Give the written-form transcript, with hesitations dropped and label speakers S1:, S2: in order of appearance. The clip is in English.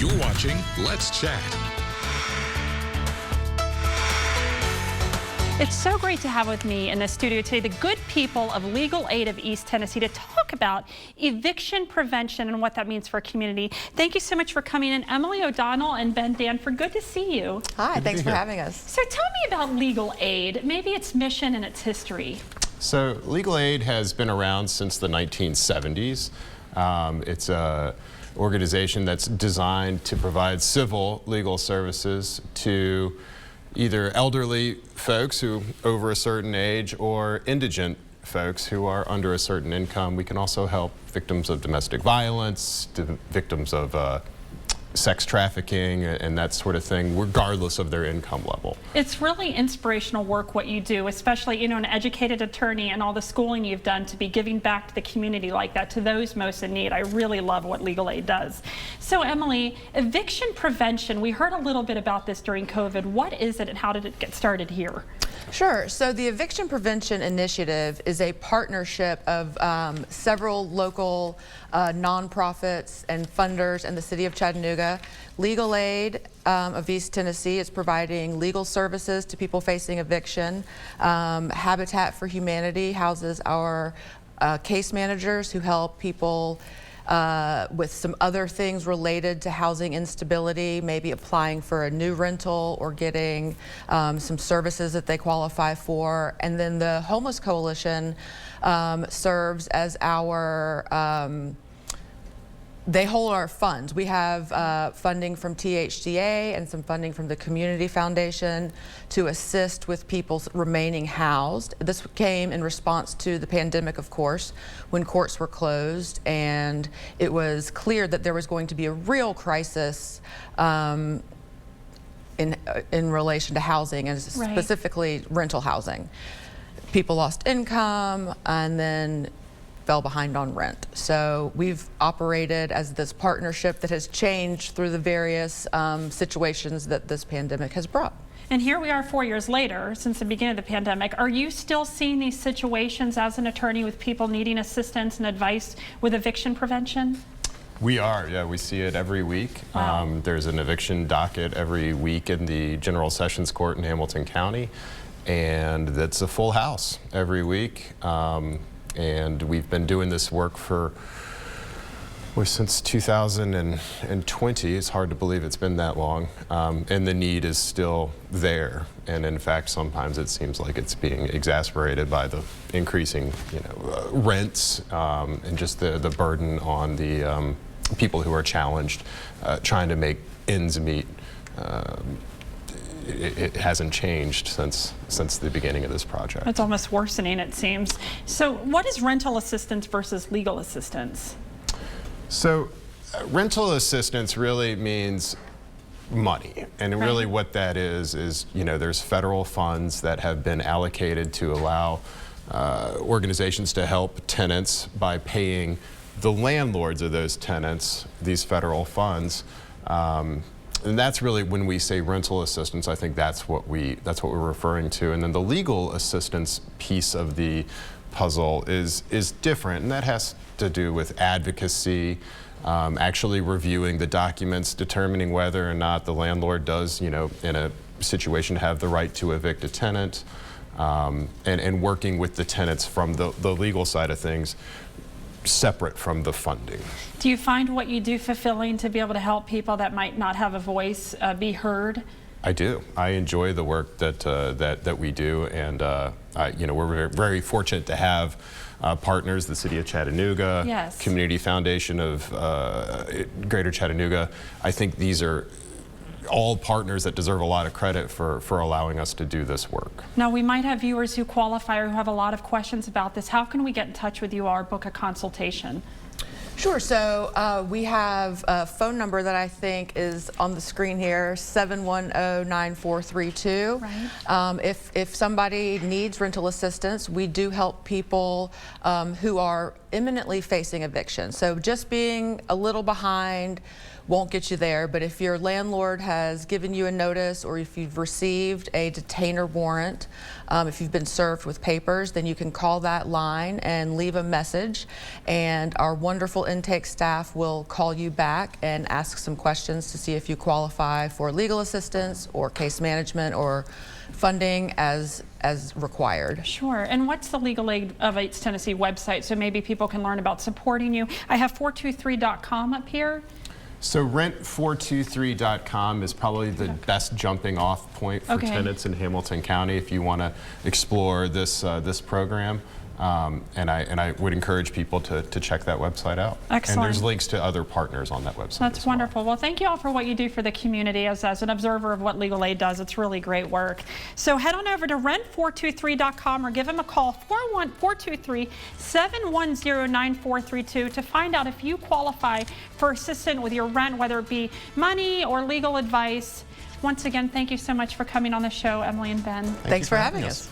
S1: You're watching Let's Chat.
S2: It's so great to have with me in the studio today the good people of Legal Aid of East Tennessee to talk about eviction prevention and what that means for our community. Thank you so much for coming in, Emily O'Donnell and Ben Danford. Good to see you.
S3: Hi, thanks for having us.
S2: So tell me about Legal Aid, maybe its mission and its history.
S4: So Legal Aid has been around since the 1970s. It's an organization that's designed to provide civil legal services to either elderly folks who over a certain age or indigent folks who are under a certain income. We can also help victims of domestic violence, victims of sex trafficking and that sort of thing, regardless of their income level.
S2: It's really inspirational work what you do, especially, you know, an educated attorney and all the schooling you've done to be giving back to the community like that, to those most in need. I really love what Legal Aid does. So Emily, eviction prevention, we heard a little bit about this during COVID. What is it and how did it get started here?
S3: Sure. So the Eviction Prevention Initiative is a partnership of several local nonprofits and funders in the city of Chattanooga. Legal Aid of East Tennessee is providing legal services to people facing eviction. Habitat for Humanity houses our case managers who help people with some other things related to housing instability, maybe applying for a new rental or getting some services that they qualify for. And then the Homeless Coalition serves as our they hold our funds. We have funding from THDA and some funding from the Community Foundation to assist with people remaining housed. This came in response to the pandemic, of course, when courts were closed and it was clear that there was going to be a real crisis in relation to housing and specifically rental housing. People lost income and then fell behind on rent. So we've operated as this partnership that has changed through the various situations that this pandemic has brought.
S2: And here we are 4 years later, since the beginning of the pandemic. Are you still seeing these situations as an attorney with people needing assistance and advice with eviction prevention?
S4: We are, yeah, we see it every week.
S2: Wow.
S4: There's an eviction docket every week in the General Sessions Court in Hamilton County, and that's a full house every week. And we've been doing this work since 2020. It's hard to believe it's been that long. And the need is still there. And in fact, sometimes it seems like it's being exacerbated by the increasing, rents and just the burden on the people who are challenged trying to make ends meet. It hasn't changed since the beginning of this project.
S2: It's almost worsening, it seems. So what is rental assistance versus legal assistance?
S4: So rental assistance really means money. And really what that is, there's federal funds that have been allocated to allow organizations to help tenants by paying the landlords of those tenants these federal funds. And that's really when we say rental assistance, I think that's what we're referring to. And then the legal assistance piece of the puzzle is different, and that has to do with advocacy, actually reviewing the documents, determining whether or not the landlord does, in a situation have the right to evict a tenant, and working with the tenants from the legal side of things, separate from the funding.
S2: Do you find what you do fulfilling to be able to help people that might not have a voice be heard?
S4: I do. I enjoy the work that we do, and we're very fortunate to have partners, the City of Chattanooga,
S2: yes,
S4: Community Foundation of Greater Chattanooga. I think these are all partners that deserve a lot of credit for allowing us to do this work.
S2: Now, we might have viewers who qualify or who have a lot of questions about this. How can we get in touch with you or book a consultation?
S3: Sure. So we have a phone number that I think is on the screen here, 710-9432.
S2: Right.
S3: If somebody needs rental assistance, we do help people who are imminently facing eviction. So just being a little behind won't get you there. But if your landlord has given you a notice, or if you've received a detainer warrant, if you've been served with papers, then you can call that line and leave a message, and our wonderful intake staff will call you back and ask some questions to see if you qualify for legal assistance or case management or funding as required.
S2: Sure. And what's the Legal Aid of East Tennessee website, so maybe people can learn about supporting you? I have 423.com up here.
S4: So rent423.com is probably the best jumping off point for tenants in Hamilton County if you want to explore this this program. And I would encourage people to check that website out.
S2: Excellent.
S4: And there's links to other partners on that website.
S2: That's wonderful. Well, thank you all for what you do for the community. As an observer of what Legal Aid does, it's really great work. So head on over to rent423.com or give them a call, 412-377-109-432, to find out if you qualify for assistance with your rent, whether it be money or legal advice. Once again, thank you so much for coming on the show, Emily and Ben.
S3: Thanks for having us.